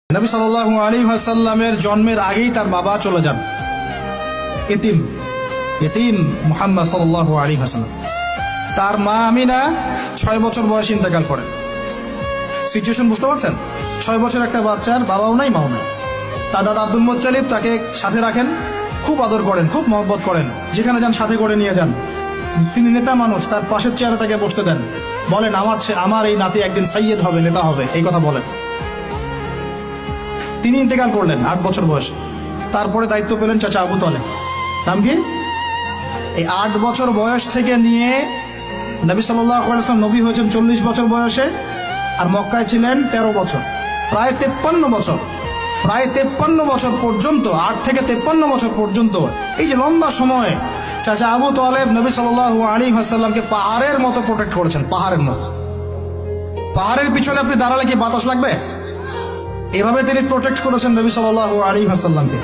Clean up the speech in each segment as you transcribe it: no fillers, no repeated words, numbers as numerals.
নবী সাল্লাল্লাহু আলাইহি ওয়াসাল্লামের জন্মের আগেই তার বাবা চলে যান, ইতিম মুহাম্মদ সাল্লাল্লাহু আলাইহি ওয়াসাল্লাম। তার মা আমিনা 6 বছর বয়সে ইন্তেকাল করেন। সিচুয়েশন বুঝতে পারছেন? 6 বছর একটা বাচ্চার বাবাও নাই মাও নাই। তার দাদা আব্দুল মুত্তালিব তাকে সাথে রাখেন, খুব আদর করেন, খুব মহব্বত করেন, যেখানে যান সাথে করে নিয়ে যান। তিনি নেতা মানুষ, তার পাশের চেয়ারে তাকে বসতে দেন, বলেন আমার এই নাতি একদিন সাইয়্যেদ হবে, নেতা হবে, এই কথা বলেন। তিনি ইন্তেকাল করলেন 8 বছর বয়স। তারপরে দায়িত্ব পেলেন চাচা আবু তালেব। নাম কি? এই 8 বছর বয়স থেকে নিয়ে নবী সাল্লাল্লাহু আলাইহি ওয়াসাল্লাম নবী হয়েছেন 40 বছর বয়সে, আর মক্কায় ছিলেন 13 বছর, প্রায় 53 বছর। প্রায় 53 বছর পর্যন্ত, 8 থেকে 53 বছর পর্যন্ত এই যে লম্বা সময় চাচা আবু তালেব নবী সাল্লাল্লাহু আলাইহি ওয়াসাল্লামকে পাহাড়ের মতো প্রোটেক্ট করেছেন, পাহাড়ের মতো। পাহাড়ের পিছনে আপনি দাঁড়ালে কি বাতাস লাগবে? এভাবে তিনি প্রোটেক্ট করেছেন নবী সাল্লাল্লাহু আলাইহি ওয়াসাল্লামকে।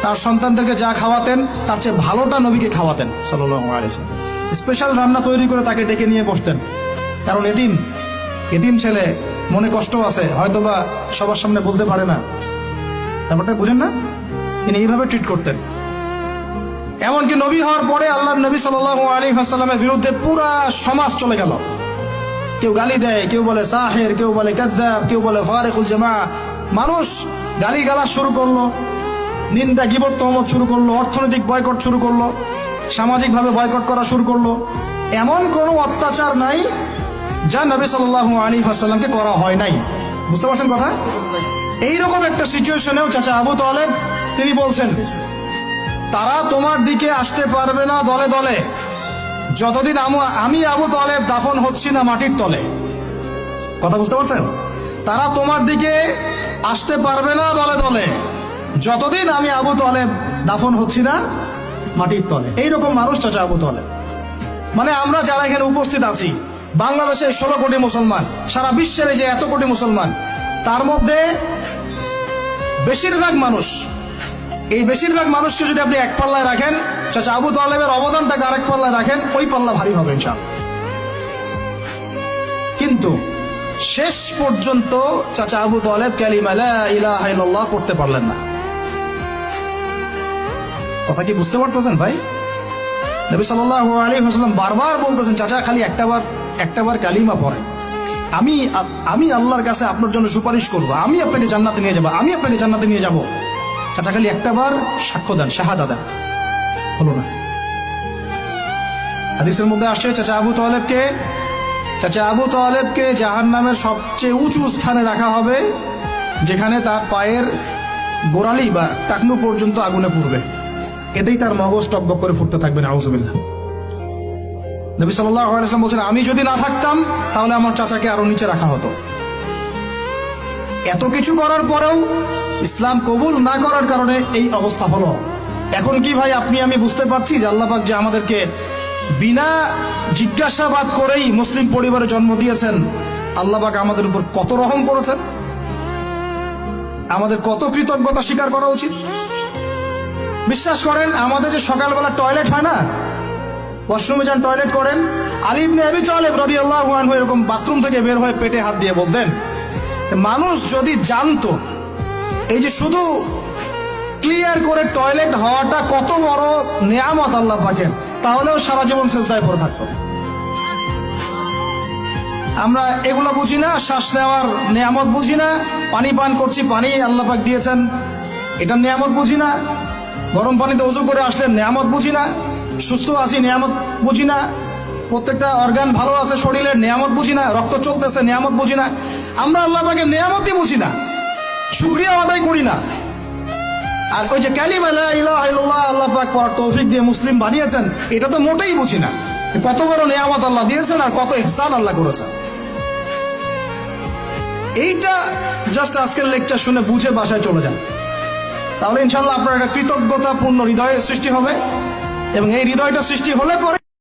তার সন্তানদেরকে যা খাওয়াতেন তার চেয়ে ভালোটা নবীকে খাওয়াতেন সাল্লাল্লাহু আলাইহি ওয়াসাল্লাম। স্পেশাল রান্না তৈরি করে তাকে ডেকে নিয়ে বসতেন, কারণ এতিম ছেলে, মনে কষ্ট আছে, হয়তোবা সবার সামনে বলতে পারে না, ব্যাপারটা বুঝেন না? তিনি এইভাবে ট্রিট করতেন। এমনকি নবী হওয়ার পরে আল্লাহর নবী সাল্লাল্লাহু আলাইহি ওয়াসাল্লামের বিরুদ্ধে পুরা সমাজ চলে গেল। কেউ গালি দেয়, কেউ বলে সাহের, কেউ বলে কাযযাব, কেউ বলে ফারিকুল জামা। মানুষ গালিগালাজ শুরু করলো, নিন্দা গীবত তহমত শুরু করলো, অর্থনৈতিক বয়কট শুরু করলো, সামাজিকভাবে বয়কট করা শুরু করলো। এমন কোনো অত্যাচার নাই যা নবী সাল্লাল্লাহু আলাইহি ওয়াসাল্লামকে করা হয় নাই। বুঝতে পারছেন কথা? এইরকম একটা সিচুয়েশনেও চাচা আবু তালেব তিনি বলছেন, তারা তোমার দিকে আসতে পারবে না দলে দলে যতদিন আমি আবু তালেব দাফন হচ্ছি না মাটির তলে। কথা বুঝতে পারছেন? তারা তোমার দিকে আসতে পারবে না দলে দলে যতদিন আমি আবু তালেব দাফন হচ্ছি না মাটির তলে। এইরকম মানুষ চাচা আবু তালেব। মানে আমরা যারা এখানে উপস্থিত আছি, বাংলাদেশে 16 কোটি মুসলমান, সারা বিশ্বের এই যে এত কোটি মুসলমান, তার মধ্যে বেশিরভাগ মানুষকে যদি আপনি এক পাল্লায় রাখেন, চাচা আবু তালেবের অবদানটাকে আরেক পাল্লায় রাখেন, ওই পাল্লা ভারী হবে ইনশাআল্লাহ। কিন্তু শেষ পর্যন্ত চাচা আবু তালেব কালিমা লা ইলাহা ইল্লাল্লাহ করতে পারলেন না। কথা কি বুঝতে পারতেছেন ভাই? নবী সাল্লাল্লাহু আলাইহি ওয়াসাল্লাম বারবার বলতেছেন, চাচা খালি একটাবার কালিমা পড়েন, আমি আল্লাহর কাছে আপনার জন্য সুপারিশ করব, আমি আপনাকে জান্নাতে নিয়ে যাব, চাচা খালি একটাবার সাক্ষ্য দেন, শাহাদা দেন। হলো না। হাদিসের মধ্যে আসছে চাচা আবু তালেবকে জাহান্নামের সবচেয়ে উঁচু স্থানে রাখা হবে, যেখানে তার পায়ের গোড়ালি বা টাকনু পর্যন্ত আগুনে পুড়বে, এতেই তার মগজ টকবক করে ফুটতে থাকবে। নাউযুবিল্লাহ। নবী সাল্লাল্লাহু আলাইহি ওয়াসাল্লাম বলেছেন, আমি যদি না থাকতাম তাহলে আমার চাচাকে আরো নিচে রাখা হতো। এত কিছু করার পরেও ইসলাম কবুল না করার কারণে এই অবস্থা হলো। এখন কি ভাই আপনি আমি বুঝতে পারছি যে আল্লাহ পাক যে আমাদেরকে বিনা জিজ্ঞাসাবাদ করেই মুসলিম পরিবারে জন্ম দিয়েছেন, আল্লাহ পাক আমাদের উপর কত রহম করেছেন, আমাদের কত কৃতজ্ঞতা স্বীকার করা উচিত। বিশ্বাস করেন, আমাদের যে সকালবেলা টয়লেট হয় না, ওয়াশরুমে যান, টয়লেট করেন, আলী ইবনে আবি তালেব রাদিয়াল্লাহু আনহু এরকম বাথরুম থেকে বের হয়ে পেটে হাত দিয়ে বলতেন, মানুষ যদি জানতো এই যে শুধু ক্লিয়ার করে টয়লেট হওয়াটা কত বড় নেয়ামত আল্লাহ পাকের, তাহলেও সারা জীবন সিজদায় পড়ে থাকতো। আমরা এগুলো বুঝি না, শ্বাস নেওয়ার নেয়ামত বুঝি না, পানি পান করছি, পানি আল্লাহ পাক দিয়েছেন, এটা নেয়ামত বুঝি না, গরম পানিতে ওযু করে আসলে নেয়ামত বুঝি না, সুস্থ আছি নেয়ামত বুঝি না, প্রত্যেকটা অর্গান ভালো আছে শরীরের নেয়ামত বুঝি না, রক্ত চলতেছে নেয়ামত বুঝি না। আমরা আল্লাহ পাকের নেয়ামতই বুঝি না, শুকরিয়া আদায় করি না। আর ওই যে কালিমা লা ইলাহা ইল্লাল্লাহ আল্লাহ পাক পড়ার তৌফিক দিয়ে মুসলিম বানিয়েছেন, এটা তো মোটেই বুঝি না। কত বড় নেয়ামত আল্লাহ দিয়েছেন আর কত ইহসান আল্লাহ করেছেন। এইটা জাস্ট আজকের লেকচার শুনে বুঝে বাসায় চলে যান, তাহলে ইনশাআল্লাহ আপনার একটা কৃতজ্ঞতাপূর্ণ হৃদয়ের সৃষ্টি হবে, এবং এই হৃদয়টা সৃষ্টি হলে পরে